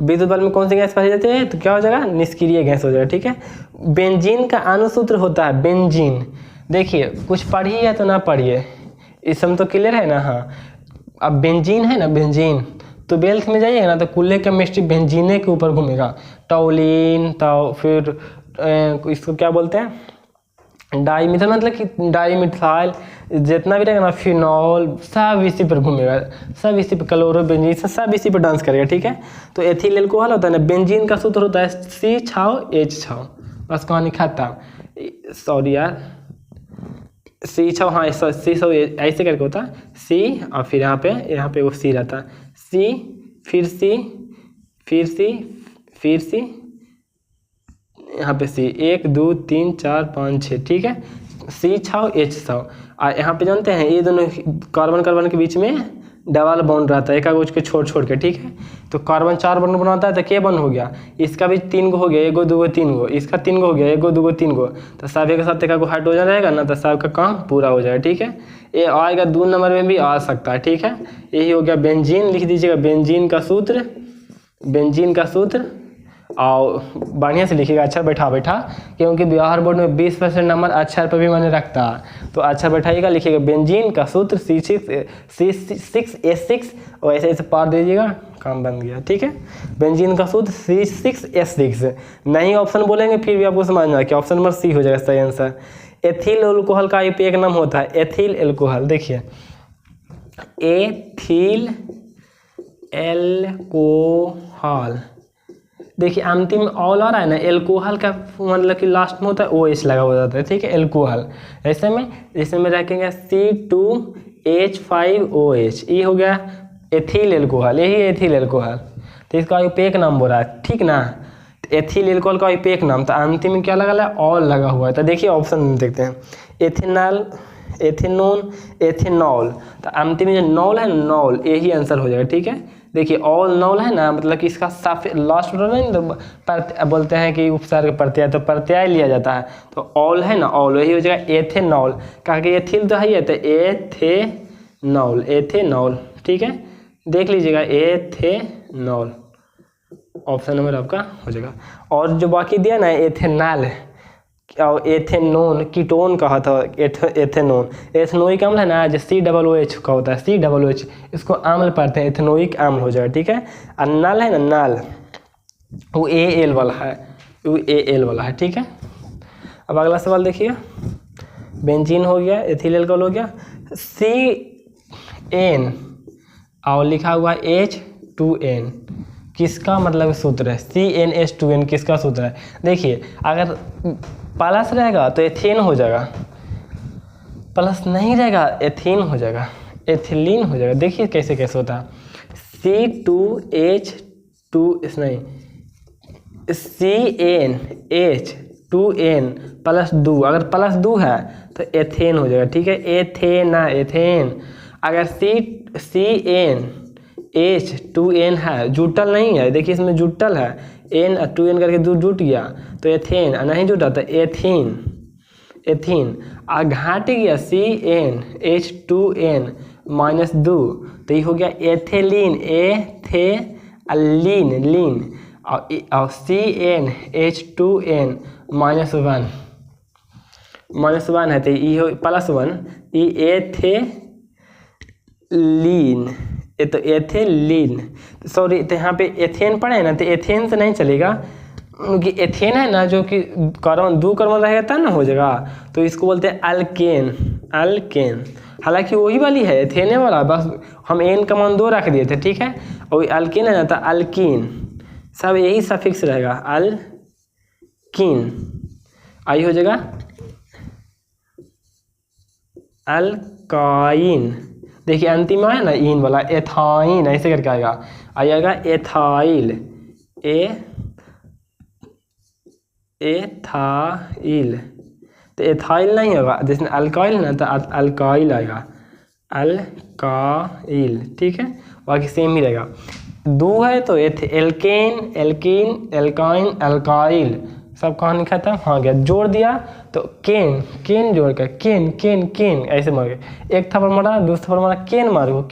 विद्युत बल्ब में कौन सी गैस पाई जाती है, तो क्या हो जाएगा, निष्क्रिय गैस हो जाएगा, ठीक है। बेंजीन का अनुसूत्र होता है, बेंजीन, देखिए कुछ पढ़िए या तो ना पढ़िए, इस सब तो क्लियर है ना। हाँ, अब बेंजीन है ना, बेंजीन तो 12th में जाइएगा ना, तो कुल्ले केमिस्ट्री बेंजीने के ऊपर घूमेगा, टॉलिन, तो फिर इसको क्या बोलते हैं, डाईमिथाइल मतलब कि डाईमिथाइल जितना भी रहेगा ना, फिनॉल, सब इसी पर घूमेगा, सब इसी पर, क्लोरोबेंजीन सब इसी पर डांस करेगा, ठीक है। तो एथिल एल्कोहल होता है ना, बेंजीन का सूत्र होता है CH3, बस कहानी खत्म। सॉरी यार, C6, हाँ C6 ऐसे करके होता है, C और फिर यहाँ पे वो C रहता है, C फिर C फिर C फिर C, यहाँ पे C 1 2 3 4 5 6, ठीक है, C6H6। और यहाँ पे जानते हैं ये दोनों कार्बन के बीच में डबल बॉन्ड रहता है, एक आगे उसके छोड़ के, ठीक है। तो कार्बन 4 बॉन्ड बनाता है तो क्या बॉन्ड हो गया, इसका भी 3 गो हो गया, 1 2 3 गो, इसका 3 गो हो गया, 1 2 3 गो, तो सभी के साथ एक आगे हाइड्रोजन रहेगा ना, तो सबका काम पूरा हो जाएगा, ठीक है। ये आएगा 2 नंबर में भी आ सकता है, ठीक है। यही हो गया बेंजीन, लिख दीजिएगा बेंजीन का सूत्र, और बढ़िया से लिखिएगा, अक्षर बैठा, क्योंकि बिहार बोर्ड में 20% नंबर अक्षर पर भी मैंने रखता है, तो अक्षर बैठाइएगा, लिखिएगा बेंजीन का सूत्र C6H6, और ऐसे पार दीजिएगा, काम बन गया, ठीक है। बेंजीन का सूत्र C6H6, नहीं ऑप्शन बोलेंगे फिर भी आपको समझना है कि ऑप्शन नंबर C हो जाएगा सही आंसर। एथिल एल्कोहल का एक नाम होता है एथिल एल्कोहल, देखिए एथिल एल्कोहल, देखिए अंतिम में ऑल आ रहा है ना, एल्कोहल का मतलब कि लास्ट में होता है OH लगा हो जाता है, ठीक है, एल्कोहल। ऐसे में रखेंगे C2H5OH, ये हो गया एथिल एल्कोहल, यही एथिल एल्कोहल। तो इसका एक नाम बोल रहा है, ठीक ना, एथिल एल्कोहल का एक नाम, तो अंतिम में क्या लगा है, ऑल लगा हुआ है। तो देखिए ऑप्शन देखते हैं, एथेनॉल, एथेनॉल, तो अंतिम में जो नॉल है, नॉल, यही आंसर हो जाएगा, ठीक है। देखिए ऑल नॉल है ना, मतलब कि इसका लास्ट नहीं तो बोलते हैं कि उपसर्ग प्रत्यय, तो प्रत्यय लिया जाता है, तो ऑल है ना, ऑल, यही हो जाएगा एथेनॉल, कहा कि एथिल तो है ही, तो एथेनॉल, ठीक है, देख लीजिएगा एथेनॉल, ऑप्शन नंबर आपका हो जाएगा। और जो बाकी दिया ना एथेनॉल और एथेनोन, कीटोन कहा था, एथेनोन, एथेनोइक अम्ल है ना, जो COOH का होता है, COOH, इसको अम्ल पढ़ते हैं, एथेनोइक अम्ल हो जाएगा, ठीक है। और नल है ना, नल, वो AL वाला है, ठीक है। अब अगला सवाल देखिए, बेंजीन हो गया, एथिल एल्कोहल हो गया, CN और लिखा हुआ H2N, किसका मतलब सूत्र है, CnH2n किसका सूत्र है। देखिए अगर प्लस रहेगा तो एथेन हो जाएगा, प्लस नहीं रहेगा एथीन हो जाएगा, एथिलीन हो जाएगा। देखिए कैसे होता है, CnH2n +2, अगर +2 है तो एथेन हो जाएगा, ठीक है, एथेन। अगर CnH2n है, जुटल नहीं है, देखिए इसमें जुटल है, N 2n करके जुट गया तो एथेन, नहीं जुटा तो एथीन। आ घाट गया CnH2n -2, तो ये हो गया एथेलीन, लीन, और CnH2n -1 है, तो ये हो +1, ये एथेलीन, तो एथेलीन, सॉरी, तो यहाँ पे एथेन पढ़े ना, तो एथेन से नहीं चलेगा, क्योंकि एथेन है ना जो कि कार्बन 2 कार्बन रहेगा तब ना हो जाएगा, तो इसको बोलते हैं अल्केन। हालांकि वही वाली है एथेने वाला, बस हम एन का मान 2 रख दिए थे, ठीक है। और अल्केन है ना, तो अल्कीन, सब यही सफिक्स रहेगा, अल्कीन, आई हो जाएगा अल्काइन। देखिए अंतिम में है ना इन वाला, एथाइन, ऐसे करके आएगा एथाइल, एथाइल, तो एथाइल नहीं होगा, जैसे अल्काइल ना, तो अल्काइल आएगा, अल्काइल, ठीक है, बाकी सेम ही रहेगा। 2 है तो एल्केन, एल्काइन, अल्काइल, सब कहानी खत्म। हाँ गया, जोड़ दिया तो केन जोड़ कर केन ऐसे मार गए, एक थप्पड़ मारा, दूसरा थप्पड़ मारा, केन मारो,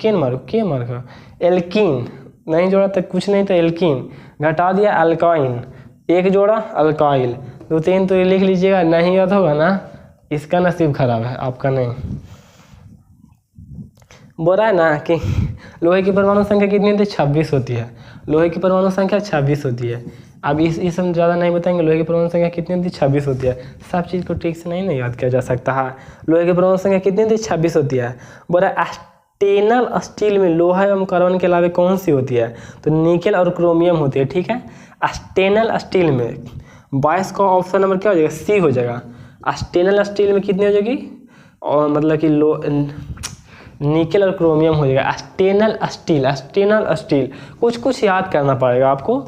एल्कीन नहीं जोड़ा तो कुछ नहीं, तो एल्कीन, घटा दिया अल्काइन, एक जोड़ा अल्काइल, 2 3, तो ये लिख लीजिएगा, नहीं याद होगा ना, इसका नसीब खराब है, आपका नहीं। बोल रहा है ना कि लोहे की परमाणु संख्या कितनी होती है, 26 होती है, लोहे की परमाणु संख्या 26 होती है। अब इस हम ज़्यादा नहीं बताएंगे। लोहे की परमाणु संख्या कितनी होती है? 26 होती है। सब चीज़ को ठीक से नहीं ना याद किया जा सकता है। लोहे की परमाणु संख्या कितनी होती है? 26 होती है। बोला स्टेनल स्टील में लोहा एवं कार्बन के अलावा कौन सी होती है? तो निकेल और क्रोमियम होती है। ठीक है, स्टेनल स्टील में 22 का ऑप्शन नंबर क्या हो जाएगा? सी हो जाएगा। स्टेनल स्टील में कितनी हो जाएगी? और मतलब कि निकेल और क्रोमियम हो जाएगा। स्टेनल स्टील कुछ याद करना पड़ेगा आपको।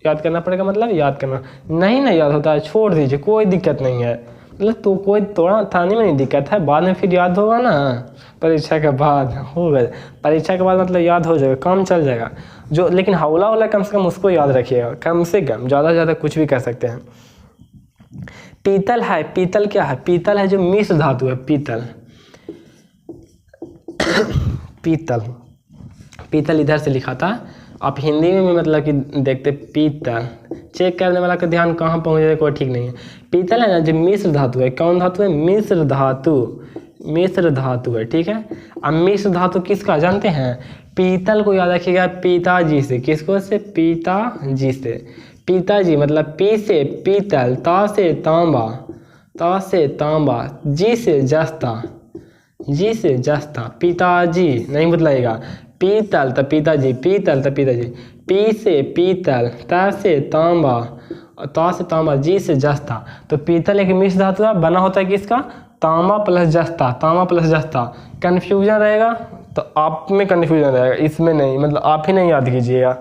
याद करना पड़ेगा मतलब याद करना नहीं ना याद होता है, छोड़ दीजिए, कोई दिक्कत नहीं है। मतलब तो कोई थोड़ा थाने में नहीं दिक्कत है, बाद में फिर याद होगा ना, परीक्षा के बाद होगा। परीक्षा के बाद मतलब याद हो जाएगा, काम चल जाएगा जो। लेकिन हौला कम से कम उसको याद रखिएगा, कम से कम। ज़्यादा से ज़्यादा कुछ भी कर सकते हैं। पीतल है, पीतल क्या है? पीतल है जो मिश्र धातु है। पीतल इधर से लिखा था, आप हिंदी में भी मतलब कि देखते पीतल। चेक करने वाला का ध्यान कहाँ पहुँच जाए कोई ठीक नहीं है। पीतल है ना जो मिश्र धातु है। कौन धातु है? मिश्र धातु है। ठीक है, अब मिश्र धातु किसका जानते हैं? पीतल को याद रखिएगा पिताजी से। किसको से? पिताजी से। पिताजी मतलब पी से पीतल, ता से तांबा, जी से जस्ता, पिताजी नहीं बतलाएगा। पीतल तो पिताजी, पी से पीतल, ता से तांबा, जी से जस्ता। तो पीतल एक मिश्र धातु है, बना होता है किसका? तांबा प्लस जस्ता। कन्फ्यूजन रहेगा तो आप में कन्फ्यूजन रहेगा, इसमें नहीं। मतलब आप ही नहीं याद कीजिएगा।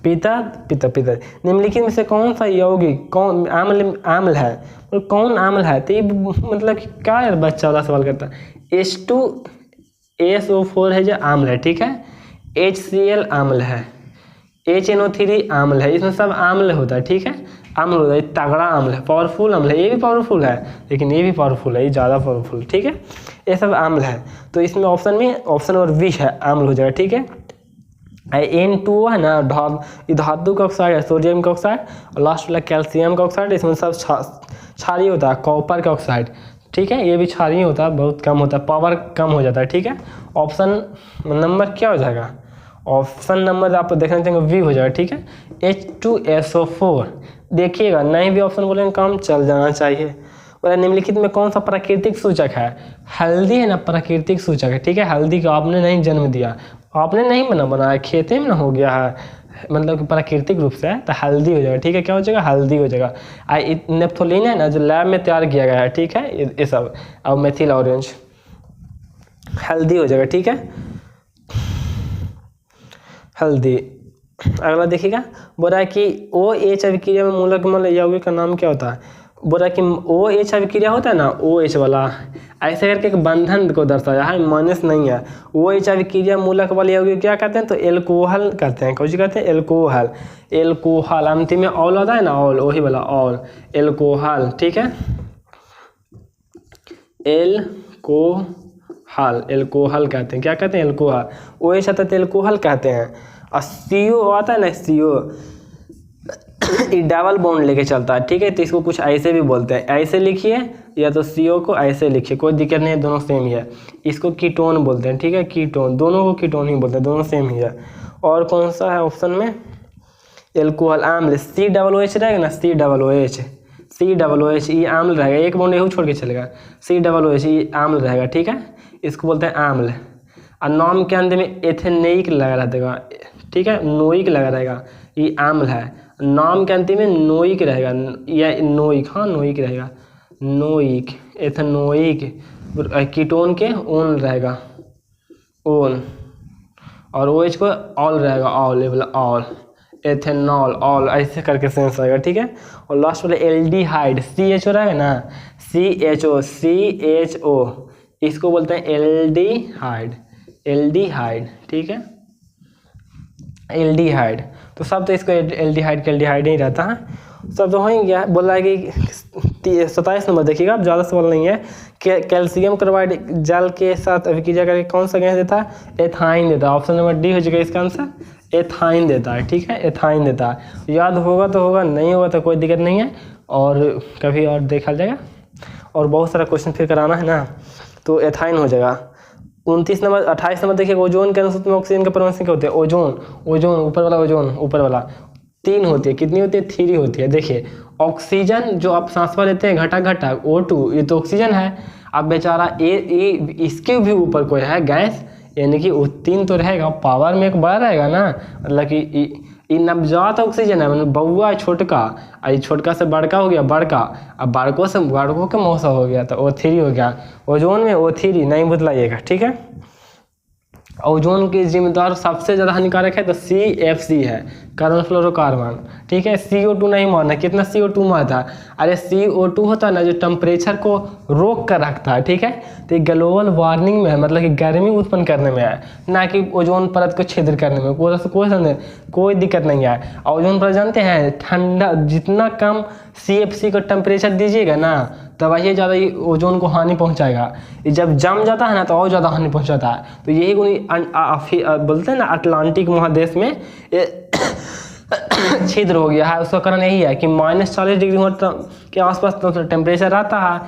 पिता निम्नलिखित में से कौन सा यौगिक कौन आम्ल है? और कौन आम्ल है? तो ये मतलब क्या यार बच्चा वाला सवाल करता है। H2SO4 है जो आम्ल है। ठीक है, HCl आम्ल है, HNO3 आम्ल है। इसमें सब आम्ल होता है। ठीक है, आम्ल होता है, तगड़ा आम्ल है, पावरफुल आम्ल है। ये भी पावरफुल है, लेकिन ये भी पावरफुल है, ये ज़्यादा पावरफुल। ठीक है, ये सब आम्ल है। तो इसमें ऑप्शन नंबर बी है, आम्ल हो जाएगा। ठीक है, N2O है ना, धातु का ऑक्साइड है, सोडियम का ऑक्साइड, और लास्ट वाला कैल्शियम का ऑक्साइड। इसमें सब क्षारीय होता है, कॉपर का ऑक्साइड। ठीक है, ये भी क्षारीय होता है, बहुत कम होता है, पावर कम हो जाता है। ठीक है, ऑप्शन नंबर क्या हो जाएगा? ऑप्शन नंबर आप देखना चाहेंगे वी हो जाएगा। ठीक है, H2SO4 देखिएगा, नहीं भी ऑप्शन बोलेंगे काम चल जाना चाहिए। और निम्नलिखित में कौन सा प्राकृतिक सूचक है? हल्दी है ना, प्राकृतिक सूचक है। ठीक है, हल्दी का आपने नहीं जन्म दिया, आपने नहीं बनाया, खेते में ना हो गया है, मतलब कि प्राकृतिक रूप से है, तो हल्दी हो जाएगा। ठीक है, क्या हो जाएगा? हल्दी हो जाएगा। नेप्थोलीन है ना जो लैब में तैयार किया गया है। ठीक है, ये सब, और मेथिल ऑरेंज, हल्दी हो जाएगा। ठीक है, हल्दी। अगला देखिएगा, बोल रहा है कि OH अभिक्रिया में मूलक यौगिक का नाम क्या होता है? बोल रहा है कि OH अभिक्रिया होता है ना, OH वाला, ऐसे करके एक बंधन को दर्शाया है, माइनस नहीं है। OH अभिक्रिया मूलक वाले यौगिक क्या कहते हैं? तो एल्कोहल कहते हैं। कौन कहते हैं? एल्कोहल। अंतिम में ऑल होता है ना, ऑल, वही वाला ऑल, एल्कोहल। ठीक है, एल्कोहल कहते हैं। क्या कहते हैं? एल्कोहल। OH आता है तो एल्कोहल कहते हैं। और CO आता है ना, CO डबल बॉन्ड लेके चलता है। ठीक है, तो इसको कुछ ऐसे भी बोलते हैं, ऐसे लिखिए, या तो CO को ऐसे लिखिए, कोई दिक्कत नहीं है, दोनों सेम ही है। इसको कीटोन बोलते हैं। ठीक है, कीटोन, दोनों को कीटोन ही बोलते हैं, दोनों सेम ही है। और कौन सा है ऑप्शन में? एल्कोहल आम्ल, COOH रहेगा ना, COOH, ये आम्ल रहेगा, एक बॉन्ड यही छोड़ के चलेगा, COOH ये आम्ल रहेगा। ठीक है, इसको बोलते हैं आम्ल। और नाम के अंत में एथेनोइक लगा रहेगा। ठीक है, नोइक लगा रहेगा, ये आम्ल है। नाम के अंतिम में नोइक रहेगा, या नोइक, हाँ नोइक रहेगा, नोइक, एथेनोइक। कीटोन के ओन रहेगा, ओन, और OH को ऑल रहेगा, ऑल, ये वाला ऑल, एथेनॉल, ऑल, ऐसे करके सेंस आएगा। ठीक है, और लास्ट वाला एल्डिहाइड, CHO रहेगा ना, CHO, इसको बोलते हैं एल्डिहाइड। ठीक है, एल्डिहाइड। तो सब तो इसको एल्डिहाइड ही रहता है, सब तो हो ही गया। बोल रहा है कि 27 नंबर देखिएगा, अब ज़्यादा सवाल नहीं है। कैल्शियम क्लोराइड जल के साथ अभिक्रिया करके कौन सा गैस देता है? एथाइन देता है। ऑप्शन नंबर डी हो जाएगा इसका आंसर, एथाइन देता है। ठीक है, एथाइन देता है। याद होगा तो होगा, नहीं होगा तो कोई दिक्कत नहीं है, और कभी और देखा जाएगा। और बहुत सारा क्वेश्चन फिर कराना है ना, तो एथाइन हो जाएगा। 29 नंबर, 28 नंबर देखिए, ओजोन के अनुसूत्र में ऑक्सीजन के परमाणु क्या होते हैं? ओजोन, ऊपर वाला ओजोन, ऊपर वाला 3 होती है। कितनी होती है? 3 होती है। देखिए ऑक्सीजन जो आप सांस पर लेते हैं घटा घटा O2, ये तो ऑक्सीजन है। अब बेचारा इसके भी ऊपर कोई है गैस, यानी कि O3 तो रहेगा, पावर में एक बड़ा रहेगा ना, मतलब कि ये नवजात ऑक्सीजन है, मतलब बउआ छोटका, और छोटका से बड़का हो गया बड़का, अब बड़कों से बड़कों के मौसा हो गया तो O3 हो गया। ओजोन में O3 नहीं बदलाइएगा, ठीक है। ओजोन की जिम्मेदार सबसे ज़्यादा हानिकारक है तो CFC है, कार्बन फ्लोरोकार्बन, ठीक है। CO2 नहीं मारना, कितना CO2 मारता है? अरे CO2 होता है ना जो टेम्परेचर को रोक कर रखता है, ठीक है। तो ये ग्लोबल वार्मिंग में है, मतलब कि गर्मी उत्पन्न करने में है, ना कि ओजोन परत को छिद्र करने में। कोई दिक्कत नहीं है। ओजोन परत जानते हैं ठंडा, जितना कम CFC का टेम्परेचर दीजिएगा ना तब वही ज़्यादा ये ओजोन को हानि पहुंचाएगा। ये जब जम जाता है ना तो और ज़्यादा हानि पहुंचाता है। तो यही बोलते हैं ना अटलांटिक महादेश में छिद्र हो गया है, उसका कारण यही है कि -40 डिग्री के आसपास तो टेम्परेचर रहता है।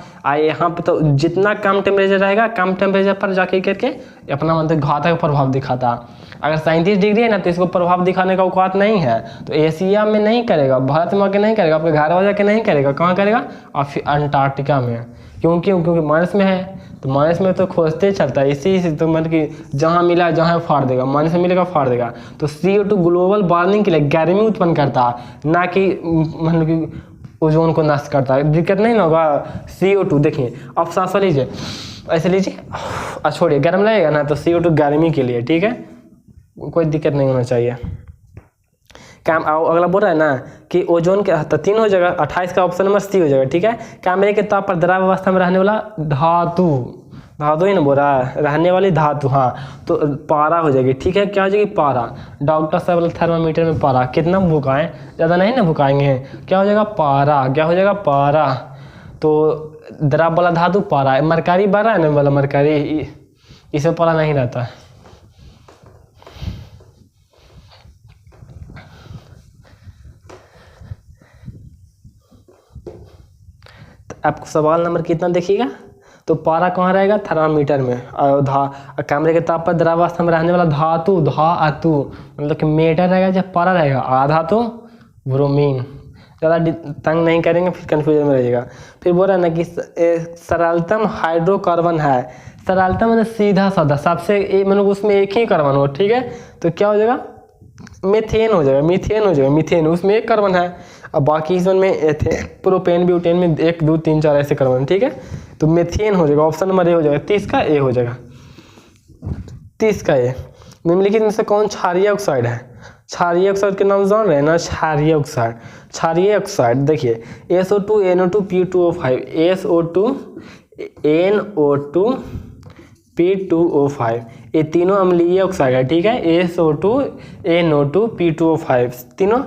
यहाँ पे तो जितना कम टेम्परेचर रहेगा, कम टेम्परेचर पर जाके करके अपना मतलब घातक प्रभाव दिखाता है। अगर 37 डिग्री है ना तो इसको प्रभाव दिखाने का औकात नहीं है, तो एशिया में नहीं करेगा, भारत में आके नहीं करेगा, आपके घर वाले के नहीं करेगा, कहाँ करेगा? और फिर अंटार्कटिका में। क्योंकि माइनस में है, तो माइनस में तो खोजते चलता है, इसी से तो मतलब कि जहाँ मिला जहाँ फाड़ देगा, माइनस में मिलेगा फाड़ देगा। तो CO2 ग्लोबल वार्मिंग के लिए गर्मी उत्पन्न करता है, ना कि मतलब कि ओजोन को नष्ट करता है। दिक्कत नहीं ना होगा। CO2 देखिए, आप सांस लीजिए, ऐसे लीजिए, छोड़िए, गर्म लगेगा ना तो CO2 गर्मी के लिए, ठीक है, कोई दिक्कत नहीं होना चाहिए। काम अगला बोल रहा है ना कि ओजोन के तो 3 हो जाएगा, 28 का ऑप्शन नंबर C हो जाएगा, ठीक है। कैमरे के ताप पर द्रव अवस्था में रहने वाला धातु ही ना बोल रहा है, रहने वाली धातु, हाँ, तो पारा हो जाएगी, ठीक है। क्या हो जाएगी? पारा। डॉक्टर साहब बोले थर्मामीटर में पारा कितना भुकाएं, ज़्यादा नहीं ना भुकाएंगे, क्या हो जाएगा? पारा। क्या हो जाएगा? पारा। तो द्रव वाला धातु पारा है। मरकरी बड़ा है ना वाला मरकरी, इसमें पारा नहीं रहता है। आपको सवाल नंबर कितना देखिएगा, तो पारा कहाँ रहेगा? थर्मामीटर में। और कमरे के ताप पर द्रवावस्था में रहने वाला धातु मतलब कि मेटर रहेगा जब पारा रहेगा। आधातु ब्रोमीन। ज़्यादा तंग नहीं करेंगे फिर कन्फ्यूजन में रहिएगा। फिर बोल रहा है ना कि सरलतम हाइड्रोकार्बन है। सरलतम मतलब सीधा साधा, सबसे मतलब उसमें एक ही कार्बन हो, ठीक है। तो क्या हो जाएगा? मीथेन हो जाएगा, मीथेन उसमें एक कार्बन है। अब बाकी इसमें में प्रोपेन ब्यूटेन में 1 2 3 4 ऐसे कार्बन, ठीक है। तो मीथेन हो जाएगा, ऑप्शन नंबर ए हो जाएगा। 30 का ए हो जाएगा, 30 का ए। निम्नलिखित में से कौन क्षारीय ऑक्साइड है? क्षारीय ऑक्साइड के नाम जान रहे हैं ना? क्षारीय ऑक्साइड देखिए SO2 NO2 P2O5, SO2 NO2 P2O5, ये तीनों अम्लीय ऑक्साइड है, ठीक है। SO2 NO2 P2O5 तीनों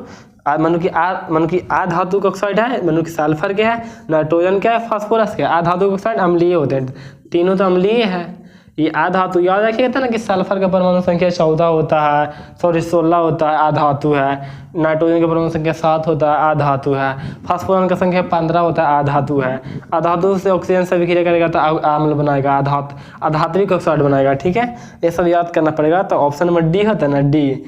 मनु की आ धातु का ऑक्साइड है, मनु की सल्फर के है, नाइट्रोजन का है, फास्फोरस के। आ धातु का ऑक्साइड अम्लीय होते हैं, तीनों तो अम्लीय है। ये आ धातु याद रखिएगा ना कि सल्फर का परमाणु संख्या 14 होता है, 16 होता है, आ धातु है। नाइट्रोजन का परमाणु संख्या 7 होता है, आ धातु है। फास्फोरस का संख्या 15 होता है, आ धातु है। आ धातु से ऑक्सीजन से विक्रिया करेगा तो अम्ल बनाएगा, आधात्विक ऑक्साइड बनाएगा, ठीक है। ये सब याद करना पड़ेगा। तो ऑप्शन नंबर डी होता है ना, डी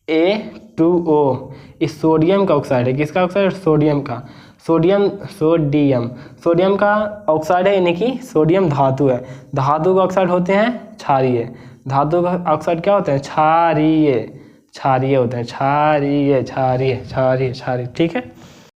Na2O, इस सोडियम का ऑक्साइड है। किसका ऑक्साइड? सोडियम का। सोडियम का ऑक्साइड है, यानी कि सोडियम धातु है। धातु का ऑक्साइड होते हैं क्षारीय। धातु का ऑक्साइड क्या होते हैं? क्षारीय होते हैं, क्षारीय, ठीक है।